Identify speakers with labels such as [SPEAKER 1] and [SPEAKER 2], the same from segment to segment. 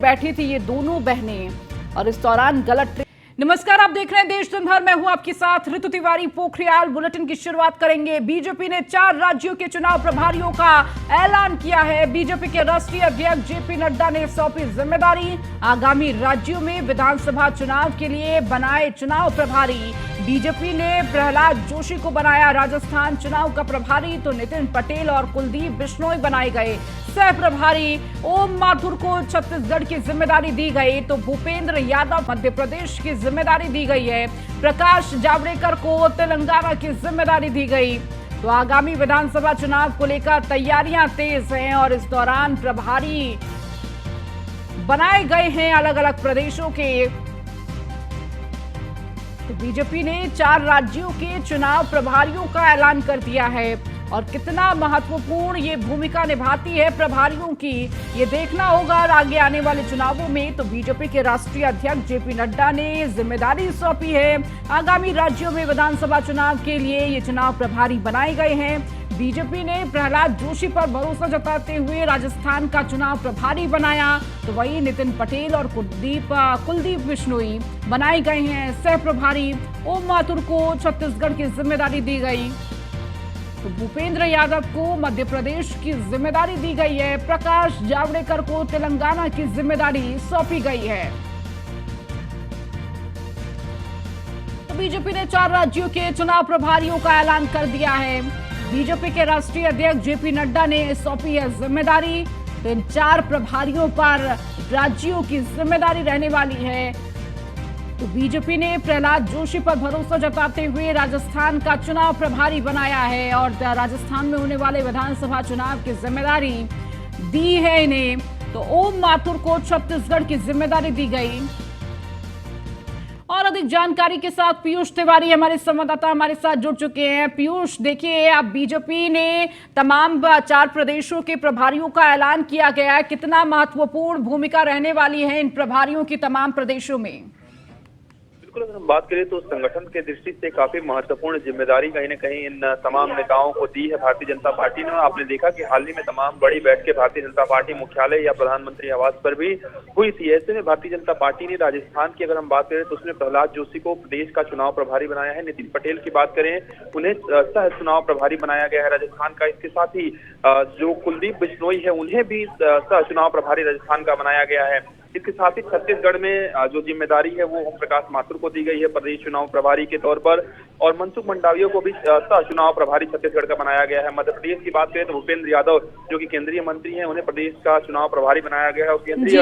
[SPEAKER 1] बैठी थी ये दोनों बहनें और इस दौरान गलत। नमस्कार, आप देख रहे हैं देश दिन भर। मैं हूं आपके साथ ऋतु तिवारी। पोखरियाल बुलेटिन की शुरुआत करेंगे। बीजेपी ने 4 राज्यों के चुनाव प्रभारियों का ऐलान किया है। बीजेपी के राष्ट्रीय अध्यक्ष जेपी नड्डा ने सौंपी जिम्मेदारी। आगामी राज्यों में विधानसभा चुनाव के लिए बनाए चुनाव प्रभारी। बीजेपी ने प्रहलाद जोशी को बनाया राजस्थान चुनाव का प्रभारी, तो नितिन पटेल और कुलदीप बिश्नोई बनाए गए सह प्रभारी। ओम माथुर को छत्तीसगढ़ की जिम्मेदारी दी गई, तो भूपेंद्र यादव मध्य प्रदेश की जिम्मेदारी दी गई है। प्रकाश जावड़ेकर को तेलंगाना की जिम्मेदारी दी गई। तो आगामी विधानसभा चुनाव को लेकर तैयारियां तेज हैं और इस दौरान प्रभारी बनाए गए हैं अलग अलग प्रदेशों के। तो बीजेपी ने 4 राज्यों के चुनाव प्रभारियों का ऐलान कर दिया है और कितना महत्वपूर्ण ये भूमिका निभाती है प्रभारियों की, ये देखना होगा और आगे आने वाले चुनावों में। तो बीजेपी के राष्ट्रीय अध्यक्ष जेपी नड्डा ने जिम्मेदारी सौंपी है। आगामी राज्यों में विधानसभा चुनाव के लिए ये चुनाव प्रभारी बनाए गए हैं। बीजेपी ने प्रहलाद जोशी पर भरोसा जताते हुए राजस्थान का चुनाव प्रभारी बनाया, तो वहीं नितिन पटेल और कुलदीप बिश्नोई बनाए गए हैं सह प्रभारी। ओम माथुर को छत्तीसगढ़ की जिम्मेदारी दी गई, तो भूपेंद्र यादव को मध्य प्रदेश की जिम्मेदारी दी गई है। प्रकाश जावड़ेकर को तेलंगाना की जिम्मेदारी सौंपी गई है। तो बीजेपी ने 4 राज्यों के चुनाव प्रभारियों का ऐलान कर दिया है। बीजेपी के राष्ट्रीय अध्यक्ष जेपी नड्डा ने सौंपी है जिम्मेदारी। तो इन 4 प्रभारियों पर राज्यों की जिम्मेदारी रहने वाली है। तो बीजेपी ने प्रहलाद जोशी पर भरोसा जताते हुए राजस्थान का चुनाव प्रभारी बनाया है और राजस्थान में होने वाले विधानसभा चुनाव की जिम्मेदारी दी है इन्हें। तो ओम माथुर को छत्तीसगढ़ की जिम्मेदारी दी गई। और अधिक जानकारी के साथ पीयूष तिवारी हमारे संवाददाता हमारे साथ जुड़ चुके हैं। पीयूष, देखिए, अब बीजेपी ने तमाम 4 प्रदेशों के प्रभारियों का ऐलान किया गया है। कितना महत्वपूर्ण भूमिका रहने वाली है इन प्रभारियों की तमाम प्रदेशों में?
[SPEAKER 2] बिल्कुल, अगर हम बात करें तो संगठन के दृष्टि से काफी महत्वपूर्ण जिम्मेदारी कहीं न कहीं इन तमाम नेताओं को दी है भारतीय जनता पार्टी ने। आपने देखा कि हाल ही में तमाम बड़ी बैठकें भारतीय जनता पार्टी मुख्यालय या प्रधानमंत्री आवास पर भी हुई थी। ऐसे में भारतीय जनता पार्टी ने राजस्थान की अगर हम बात करें तो उसने प्रहलाद जोशी को प्रदेश का चुनाव प्रभारी बनाया है। नितिन पटेल की बात करें, उन्हें सह चुनाव प्रभारी बनाया गया है राजस्थान का। इसके साथ ही जो कुलदीप बिश्नोई है उन्हें भी सह चुनाव प्रभारी राजस्थान का बनाया गया है। इसके साथ ही छत्तीसगढ़ में जो जिम्मेदारी है वो ओम प्रकाश माथुर को दी गई है प्रदेश चुनाव प्रभारी के तौर पर, और मनसुख मंडाविया को भी सह चुनाव प्रभारी छत्तीसगढ़ का बनाया गया है। मध्य प्रदेश की बात करें तो भूपेंद्र यादव जो कि केंद्रीय मंत्री हैं उन्हें प्रदेश का चुनाव प्रभारी बनाया गया है और केंद्रीय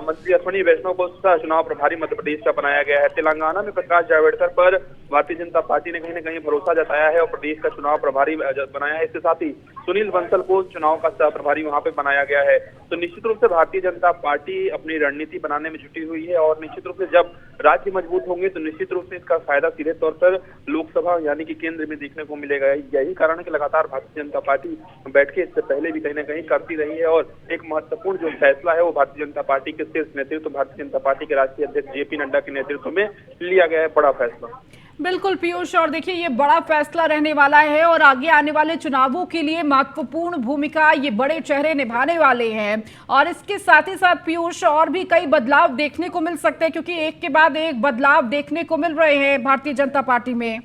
[SPEAKER 2] मंत्री अश्विनी वैष्णव को सह चुनाव प्रभारी मध्य प्रदेश का बनाया गया है। तेलंगाना में प्रकाश जावड़ेकर पर भारतीय जनता पार्टी ने कहीं न कहीं भरोसा जताया है और प्रदेश का चुनाव प्रभारी बनाया है। इसके साथ ही सुनील बंसल को चुनाव का सह प्रभारी वहां पे बनाया गया है। तो निश्चित रूप से भारतीय जनता पार्टी अपनी रणनीति बनाने में जुटी हुई है और निश्चित रूप से जब राज्य मजबूत होंगे तो निश्चित रूप से इसका फायदा सीधे तौर पर लोकसभा यानी कि केंद्र में देखने को मिलेगा। यही कारण है कि लगातार भारतीय जनता पार्टी बैठकें इससे पहले भी कहीं न कहीं करती रही है और एक महत्वपूर्ण जो फैसला है वो भारतीय जनता पार्टी के शीर्ष नेतृत्व भारतीय जनता पार्टी के राष्ट्रीय अध्यक्ष जेपी नड्डा के नेतृत्व में लिया गया है बड़ा फैसला।
[SPEAKER 1] बिल्कुल पीयूष, और देखिए ये बड़ा फैसला रहने वाला है और आगे आने वाले चुनावों के लिए महत्वपूर्ण भूमिका ये बड़े चेहरे निभाने वाले हैं। और इसके साथ ही साथ पीयूष और भी कई बदलाव देखने को मिल सकते हैं, क्योंकि एक के बाद एक बदलाव देखने को मिल रहे हैं भारतीय जनता पार्टी में।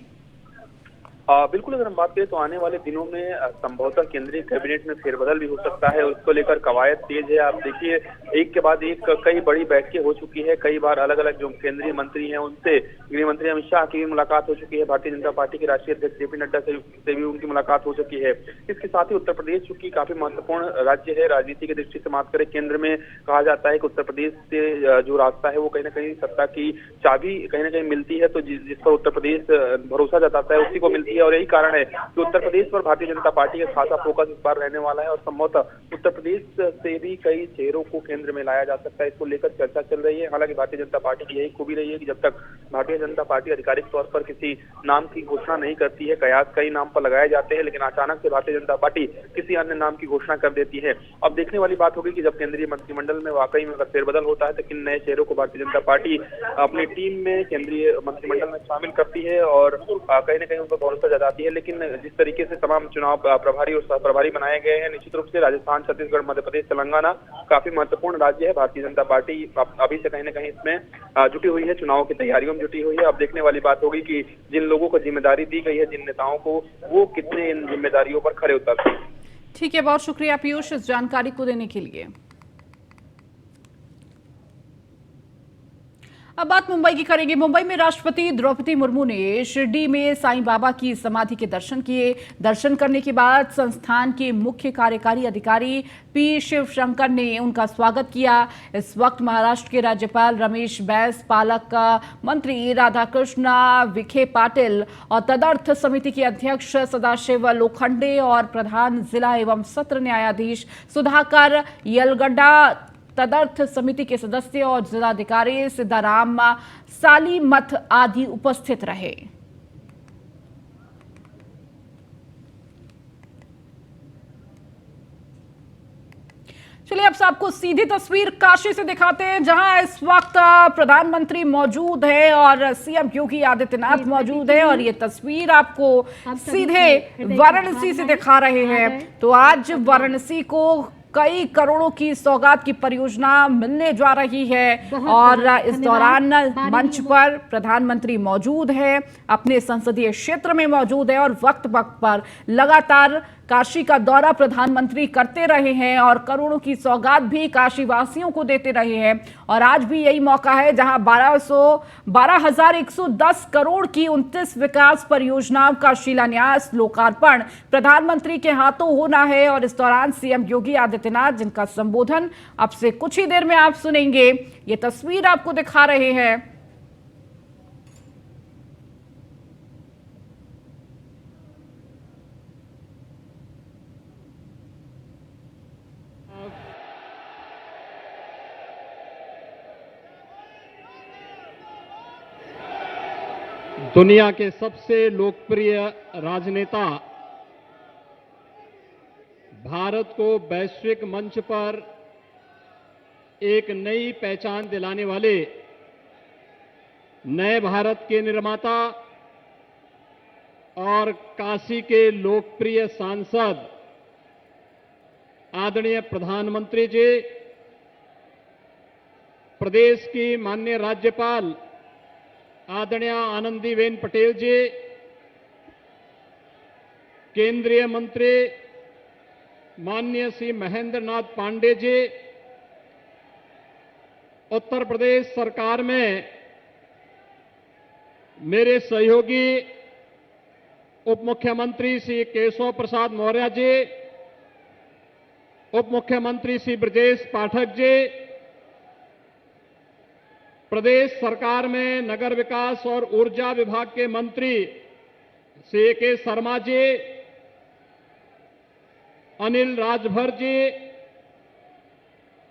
[SPEAKER 2] बिल्कुल, अगर हम बात करें तो आने वाले दिनों में संभवतः केंद्रीय कैबिनेट में फेरबदल भी हो सकता है और उसको लेकर कवायद तेज है। आप देखिए, एक के बाद एक कई बड़ी बैठकें हो चुकी है। कई बार अलग अलग जो केंद्रीय मंत्री हैं उनसे गृह मंत्री अमित शाह की मुलाकात हो चुकी है। भारतीय जनता पार्टी के राष्ट्रीय अध्यक्ष जेपी नड्डा से भी उनकी मुलाकात हो चुकी है। इसके साथ ही उत्तर प्रदेश चूंकि काफी महत्वपूर्ण राज्य है राजनीति की दृष्टि से बात करें, केंद्र में कहा जाता है कि उत्तर प्रदेश से जो रास्ता है वो कहीं न कहीं सत्ता की चाबी कहीं न कहीं मिलती है, तो जिस पर उत्तर प्रदेश भरोसा जताता है उसी को मिलती है। और यही कारण है कि उत्तर प्रदेश पर भारतीय जनता पार्टी का खासा फोकस इस बार रहने वाला है और संभवतः उत्तर प्रदेश से भी कई चेहरों को केंद्र में लाया जा सकता है। इसको लेकर चर्चा चल रही है। हालांकि भारतीय जनता पार्टी की यही खूबी रही है कि जब तक भारतीय जनता पार्टी आधिकारिक तौर पर किसी नाम की घोषणा नहीं करती है, कयास कई नाम पर लगाए जाते हैं, लेकिन अचानक से भारतीय जनता पार्टी किसी अन्य नाम की घोषणा कर देती है। अब देखने वाली बात होगी कि जब केंद्रीय मंत्रिमंडल में वाकई में अगर फेरबदल होता है तो किन नए चेहरों को भारतीय जनता पार्टी अपनी टीम में केंद्रीय मंत्रिमंडल में शामिल करती है और कहीं न कहीं उन पर भरोसा जताती है। लेकिन जिस तरीके से तमाम चुनाव प्रभारी और सह प्रभारी बनाए गए हैं, निश्चित रूप से राजस्थान, छत्तीसगढ़, मध्य प्रदेश, तेलंगाना काफी महत्वपूर्ण राज्य है। भारतीय जनता पार्टी अभी से कहीं न कहीं इसमें जुटी हुई है, चुनाव की तैयारियों में जुटी हुई है। अब देखने वाली बात होगी कि जिन लोगों को जिम्मेदारी दी गई है, जिन नेताओं को, वो कितने इन जिम्मेदारियों पर खरे उतरते हैं।
[SPEAKER 1] ठीक है, बहुत शुक्रिया पीयूष इस जानकारी को देने के लिए। अब बात मुंबई की करेंगे। मुंबई में राष्ट्रपति द्रौपदी मुर्मू ने शिरडी में साईं बाबा की समाधि के दर्शन किए। दर्शन करने के बाद संस्थान के मुख्य कार्यकारी अधिकारी पी शिवशंकर ने उनका स्वागत किया। इस वक्त महाराष्ट्र के राज्यपाल रमेश बैस, पालक मंत्री राधाकृष्ण विखे पाटिल और तदर्थ समिति के अध्यक्ष सदाशिव लोखंडे और प्रधान जिला एवं सत्र न्यायाधीश सुधाकर यलगड्डा, तदर्थ समिति के सदस्य और जिलाधिकारी सिद्धाराम सालीमथ आदि उपस्थित रहे। चलिए अब आपको सीधी तस्वीर काशी से दिखाते हैं, जहां इस वक्त प्रधानमंत्री मौजूद है और सीएम योगी आदित्यनाथ मौजूद है, और ये तस्वीर आपको सीधे वाराणसी से दिखा रहे हैं। तो आज वाराणसी को कई करोड़ों की सौगात की परियोजना मिलने जा रही है, और इस दौरान मंच पर प्रधानमंत्री मौजूद है, अपने संसदीय क्षेत्र में मौजूद है और वक्त वक्त पर लगातार काशी का दौरा प्रधानमंत्री करते रहे हैं और करोड़ों की सौगात भी काशी वासियों को देते रहे हैं। और आज भी यही मौका है जहां 12,110 करोड़ की 29 विकास परियोजनाओं का शिलान्यास, लोकार्पण प्रधानमंत्री के हाथों होना है। और इस दौरान सीएम योगी आदित्यनाथ, जिनका संबोधन अब से कुछ ही देर में आप सुनेंगे, ये तस्वीर आपको दिखा रहे हैं।
[SPEAKER 3] दुनिया के सबसे लोकप्रिय राजनेता, भारत को वैश्विक मंच पर एक नई पहचान दिलाने वाले नए भारत के निर्माता और काशी के लोकप्रिय सांसद आदरणीय प्रधानमंत्री जी, प्रदेश की माननीय राज्यपाल आदरणीय आनंदीबेन पटेल जी, केंद्रीय मंत्री माननीय श्री महेंद्र नाथ पांडे जी, उत्तर प्रदेश सरकार में मेरे सहयोगी उप मुख्यमंत्री श्री केशव प्रसाद मौर्य जी, उप मुख्यमंत्री श्री ब्रजेश पाठक जी, प्रदेश सरकार में नगर विकास और ऊर्जा विभाग के मंत्री श्री के शर्मा जी, अनिल राजभर जी,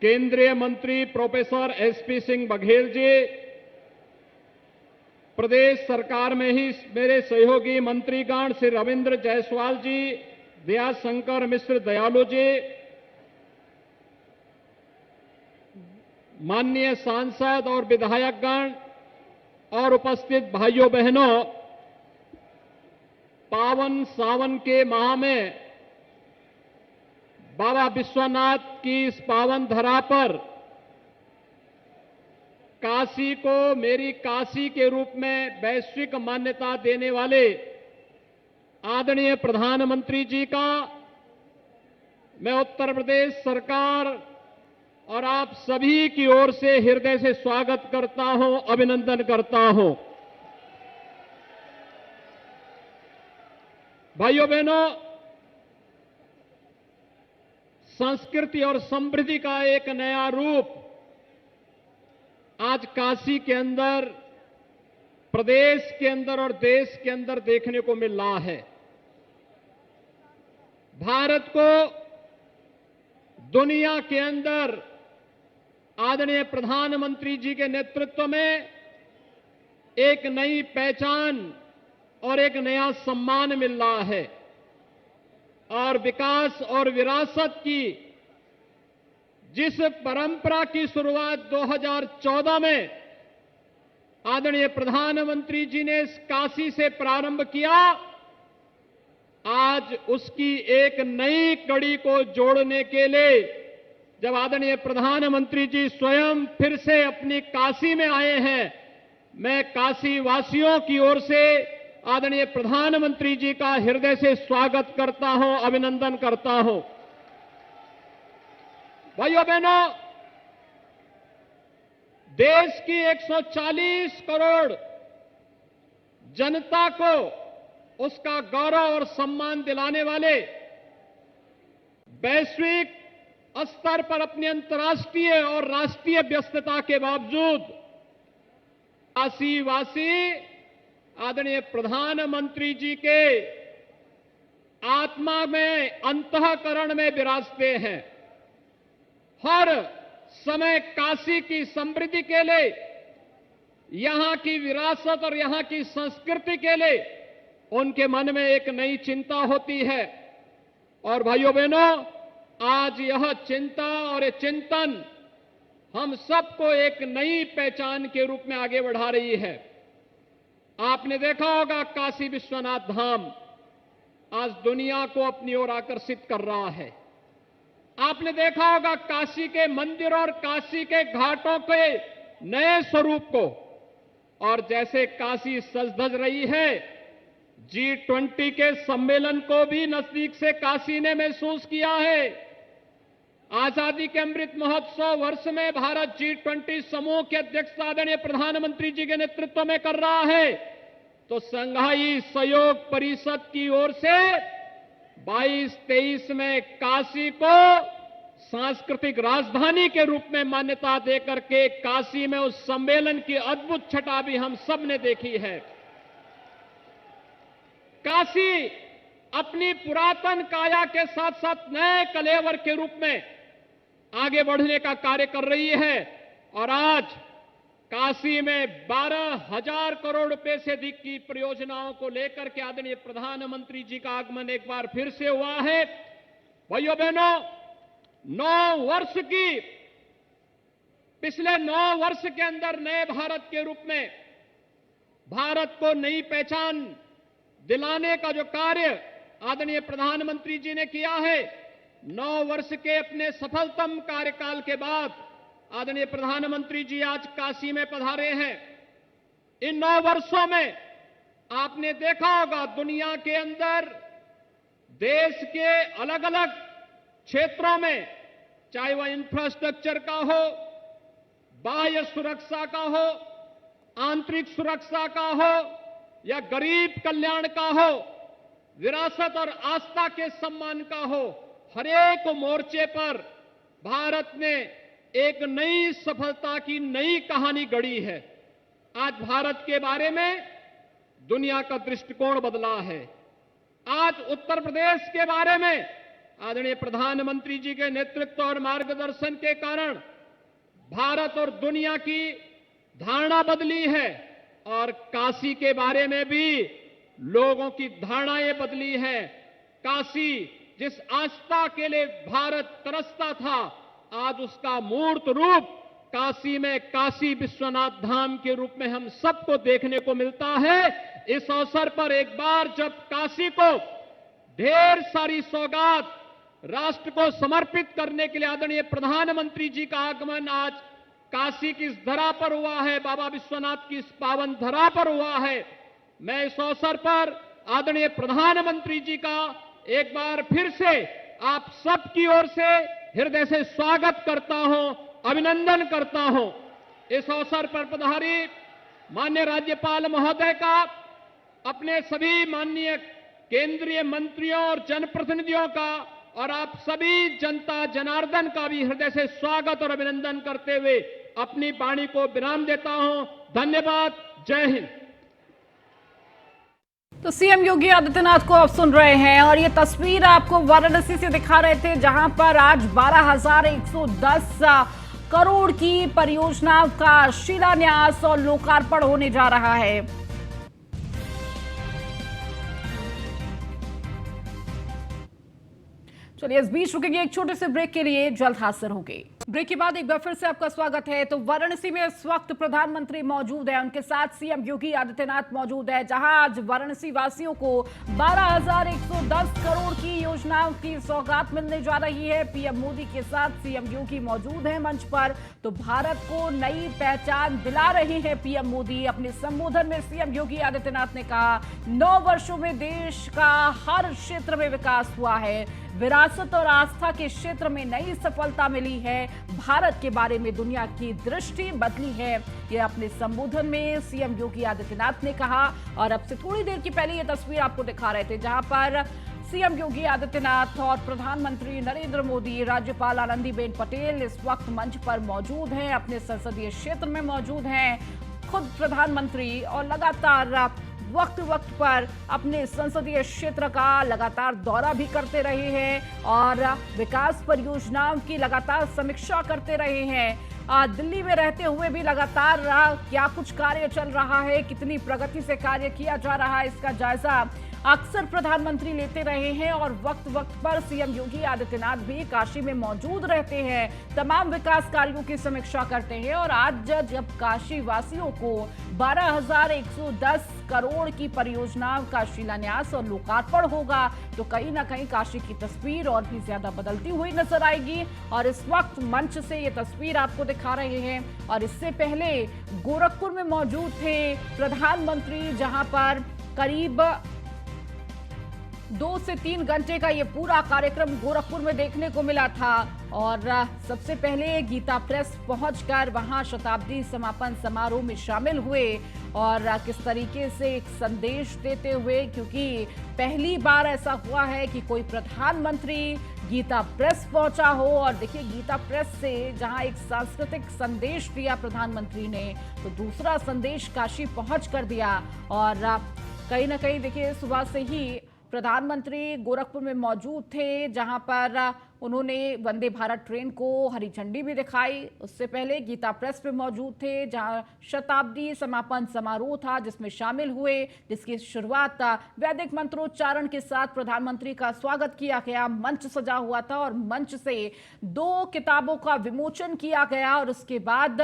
[SPEAKER 3] केंद्रीय मंत्री प्रोफेसर एसपी सिंह बघेल जी, प्रदेश सरकार में ही मेरे सहयोगी मंत्रीगण श्री रविंद्र जायसवाल जी, दयाशंकर मिश्र दयालु जी, माननीय सांसद और विधायकगण और उपस्थित भाइयों बहनों, पावन सावन के माह में बाबा विश्वनाथ की इस पावन धरा पर काशी को मेरी काशी के रूप में वैश्विक मान्यता देने वाले आदरणीय प्रधानमंत्री जी का मैं उत्तर प्रदेश सरकार और आप सभी की ओर से हृदय से स्वागत करता हूं, अभिनंदन करता हूं। भाइयों बहनों, संस्कृति और समृद्धि का एक नया रूप आज काशी के अंदर, प्रदेश के अंदर और देश के अंदर देखने को मिल रहा है। भारत को दुनिया के अंदर आदरणीय प्रधानमंत्री जी के नेतृत्व में एक नई पहचान और एक नया सम्मान मिल रहा है, और विकास और विरासत की जिस परंपरा की शुरुआत 2014 में आदरणीय प्रधानमंत्री जी ने काशी से प्रारंभ किया, आज उसकी एक नई कड़ी को जोड़ने के लिए जब आदरणीय प्रधानमंत्री जी स्वयं फिर से अपनी काशी में आए हैं, मैं काशी वासियों की ओर से आदरणीय प्रधानमंत्री जी का हृदय से स्वागत करता हूं, अभिनंदन करता हूं। भाइयों बहनों, देश की 140 करोड़ जनता को उसका गौरव और सम्मान दिलाने वाले, वैश्विक स्तर पर अपनी अंतर्राष्ट्रीय और राष्ट्रीय व्यस्तता के बावजूद काशीवासी आदरणीय प्रधानमंत्री जी के आत्मा में, अंतःकरण में विराजते हैं। हर समय काशी की समृद्धि के लिए, यहां की विरासत और यहां की संस्कृति के लिए उनके मन में एक नई चिंता होती है। और भाइयों बहनों, आज यह चिंता और ये चिंतन हम सबको एक नई पहचान के रूप में आगे बढ़ा रही है। आपने देखा होगा काशी विश्वनाथ धाम आज दुनिया को अपनी ओर आकर्षित कर रहा है। आपने देखा होगा काशी के मंदिर और काशी के घाटों के नए स्वरूप को, और जैसे काशी सज धज रही है, G20 के सम्मेलन को भी नजदीक से काशी ने महसूस किया है। आजादी के अमृत महोत्सव वर्ष में भारत G20 समूह के अध्यक्षता आदरणीय प्रधानमंत्री जी के नेतृत्व में कर रहा है, तो संघाई सहयोग परिषद की ओर से 22-23 में काशी को सांस्कृतिक राजधानी के रूप में मान्यता देकर के काशी में उस सम्मेलन की अद्भुत छटा भी हम सब ने देखी है। काशी अपनी पुरातन काया के साथ साथ नए कलेवर के रूप में आगे बढ़ने का कार्य कर रही है, और आज काशी में 12,000 करोड़ रुपए से अधिक की परियोजनाओं को लेकर के आदरणीय प्रधानमंत्री जी का आगमन एक बार फिर से हुआ है। भाइयों बहनों, 9 वर्ष की, पिछले 9 वर्ष के अंदर नए भारत के रूप में भारत को नई पहचान दिलाने का जो कार्य आदरणीय प्रधानमंत्री जी ने किया है, 9 वर्ष के अपने सफलतम कार्यकाल के बाद आदरणीय प्रधानमंत्री जी आज काशी में पधारे हैं। इन 9 वर्षों में आपने देखा होगा दुनिया के अंदर देश के अलग अलग क्षेत्रों में, चाहे वह इंफ्रास्ट्रक्चर का हो, बाह्य सुरक्षा का हो, आंतरिक सुरक्षा का हो, या गरीब कल्याण का हो, विरासत और आस्था के सम्मान का हो, हर एक मोर्चे पर भारत ने एक नई सफलता की नई कहानी गढ़ी है। आज भारत के बारे में दुनिया का दृष्टिकोण बदला है। आज उत्तर प्रदेश के बारे में आदरणीय प्रधानमंत्री जी के नेतृत्व और मार्गदर्शन के कारण भारत और दुनिया की धारणा बदली है, और काशी के बारे में भी लोगों की धारणाएं बदली है। काशी जिस आस्था के लिए भारत तरसता था, आज उसका मूर्त रूप काशी में काशी विश्वनाथ धाम के रूप में हम सबको देखने को मिलता है। इस अवसर पर एक बार जब काशी को ढेर सारी सौगात राष्ट्र को समर्पित करने के लिए आदरणीय प्रधानमंत्री जी का आगमन आज काशी की इस धरा पर हुआ है, बाबा विश्वनाथ की इस पावन धरा पर हुआ है, मैं इस अवसर पर आदरणीय प्रधानमंत्री जी का एक बार फिर से आप सबकी ओर से हृदय से स्वागत करता हूं, अभिनंदन करता हूं। इस अवसर पर पधारी माननीय राज्यपाल महोदय का, अपने सभी माननीय केंद्रीय मंत्रियों और जनप्रतिनिधियों का, और आप सभी जनता जनार्दन का भी हृदय से स्वागत और अभिनंदन करते हुए अपनी वाणी को विराम देता हूं। धन्यवाद। जय हिंद।
[SPEAKER 1] तो सीएम योगी आदित्यनाथ को आप सुन रहे हैं, और ये तस्वीर आपको वाराणसी से दिखा रहे थे, जहां पर आज 12,110 करोड़ की परियोजना का शिलान्यास और लोकार्पण होने जा रहा है। चलिए इस बीच रुकेंगे एक छोटे से ब्रेक के लिए, जल्द हाजिर होंगे। ब्रेक के बाद एक बार फिर से आपका स्वागत है। तो वाराणसी में इस वक्त प्रधानमंत्री मौजूद है, उनके साथ सीएम योगी आदित्यनाथ मौजूद है, जहां आज वाराणसी वासियों को 12,110 करोड़ की योजनाओं की सौगात मिलने जा रही है। पीएम मोदी के साथ सीएम योगी मौजूद हैं मंच पर। तो भारत को नई पहचान दिला रहे हैं पीएम मोदी। अपने संबोधन में सीएम योगी आदित्यनाथ ने कहा, 9 वर्षों में देश का हर क्षेत्र में विकास हुआ है, विरासत और आस्था के क्षेत्र में नई सफलता मिली है, भारत के बारे में दुनिया की दृष्टि बदली है। ये अपने संबोधन में सीएम योगी आदित्यनाथ ने कहा। और अब से थोड़ी देर की पहले ये तस्वीर आपको दिखा रहे थे, जहां पर सीएम योगी आदित्यनाथ और प्रधानमंत्री नरेंद्र मोदी, राज्यपाल आनंदीबेन पटेल इस वक्त मंच पर मौजूद हैं, अपने संसदीय क्षेत्र में मौजूद हैं। खुद प्रधानमंत्री और लगातार वक्त वक्त पर अपने संसदीय क्षेत्र का लगातार दौरा भी करते रहे हैं और विकास परियोजनाओं की लगातार समीक्षा करते रहे हैं। दिल्ली में रहते हुए भी लगातार क्या कुछ कार्य चल रहा है, कितनी प्रगति से कार्य किया जा रहा है, इसका जायजा अक्सर प्रधानमंत्री लेते रहे हैं। और वक्त वक्त पर सीएम योगी आदित्यनाथ भी काशी में मौजूद रहते हैं, तमाम विकास कार्यों की समीक्षा करते हैं। और आज जब काशी वासियों को 12,110 करोड़ की परियोजनाओं का शिलान्यास और लोकार्पण होगा, तो कहीं ना कहीं काशी की तस्वीर और भी ज्यादा बदलती हुई नजर आएगी। और इस वक्त मंच से ये तस्वीर आपको दिखा रहे हैं। और इससे पहले गोरखपुर में मौजूद थे प्रधानमंत्री, जहां पर करीब 2 से 3 घंटे का ये पूरा कार्यक्रम गोरखपुर में देखने को मिला था। और सबसे पहले गीता प्रेस पहुंचकर वहां शताब्दी समापन समारोह में शामिल हुए और किस तरीके से एक संदेश देते हुए, क्योंकि पहली बार ऐसा हुआ है कि कोई प्रधानमंत्री गीता प्रेस पहुंचा हो। और देखिए, गीता प्रेस से जहां एक सांस्कृतिक संदेश दिया प्रधानमंत्री ने, तो दूसरा संदेश काशी पहुंच कर दिया। और कहीं ना कहीं देखिए, सुबह से ही प्रधानमंत्री गोरखपुर में मौजूद थे, जहां पर उन्होंने वंदे भारत ट्रेन को हरी झंडी भी दिखाई। उससे पहले गीता प्रेस पे मौजूद थे, जहां शताब्दी समापन समारोह था, जिसमें शामिल हुए, जिसकी शुरुआत वैदिक मंत्रोच्चारण के साथ प्रधानमंत्री का स्वागत किया गया। मंच सजा हुआ था और मंच से 2 किताबों का विमोचन किया गया। और उसके बाद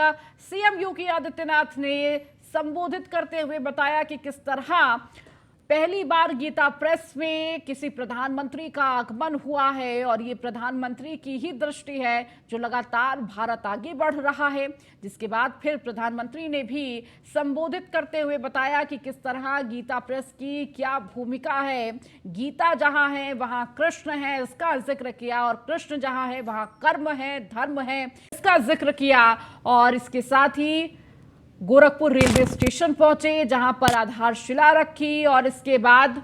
[SPEAKER 1] सीएम योगी आदित्यनाथ ने संबोधित करते हुए बताया कि किस तरह पहली बार गीता प्रेस में किसी प्रधानमंत्री का आगमन हुआ है। और ये प्रधानमंत्री की ही दृष्टि है जो लगातार भारत आगे बढ़ रहा है। जिसके बाद फिर प्रधानमंत्री ने भी संबोधित करते हुए बताया कि किस तरह गीता प्रेस की क्या भूमिका है। गीता जहां है वहां कृष्ण है, इसका जिक्र किया। और कृष्ण जहां है वहां कर्म है, धर्म है, इसका जिक्र किया। और इसके साथ ही गोरखपुर रेलवे स्टेशन पहुंचे, जहां पर आधारशिला रखी और इसके बाद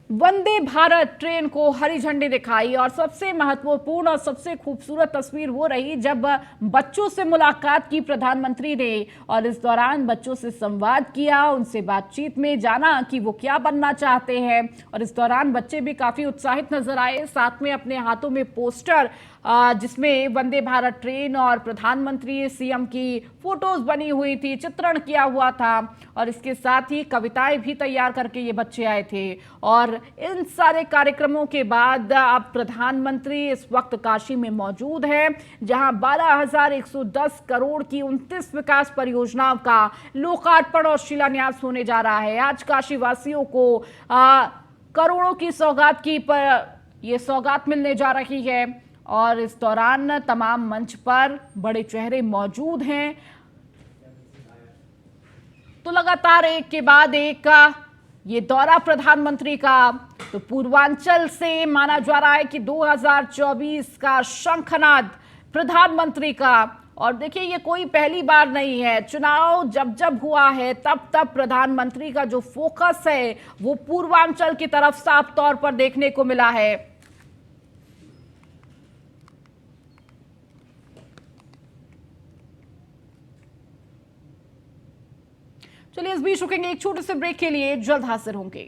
[SPEAKER 1] वंदे भारत ट्रेन को हरी झंडी दिखाई। और सबसे महत्वपूर्ण और सबसे खूबसूरत तस्वीर वो रही जब बच्चों से मुलाकात की प्रधानमंत्री ने और इस दौरान बच्चों से संवाद किया, उनसे बातचीत में जाना कि वो क्या बनना चाहते हैं। और इस दौरान बच्चे भी काफी उत्साहित नजर आए, साथ में अपने हाथों में पोस्टर जिसमें वंदे भारत ट्रेन और प्रधानमंत्री सीएम की फोटोज बनी हुई थी, चित्रण किया हुआ था। और इसके साथ ही कविताएं भी तैयार करके ये बच्चे आए थे। और इन सारे कार्यक्रमों के बाद अब प्रधानमंत्री इस वक्त काशी में मौजूद है, जहां 12,110 करोड़ की 29 विकास परियोजनाओं का लोकार्पण और शिलान्यास होने जा रहा है। आज काशी वासियों को करोड़ों की सौगात ये सौगात मिलने जा रही है। और इस दौरान तमाम मंच पर बड़े चेहरे मौजूद हैं। तो लगातार एक के बाद एक ये दौरा प्रधानमंत्री का। तो पूर्वांचल से माना जा रहा है कि 2024 का शंखनाद प्रधानमंत्री का। और देखिए, ये कोई पहली बार नहीं है, चुनाव जब जब हुआ है तब तब प्रधानमंत्री का जो फोकस है वो पूर्वांचल की तरफ साफ तौर पर देखने को मिला है। चलिए, इस बीच रुकेंगे एक छोटे से ब्रेक के लिए, जल्द हाजिर होंगे।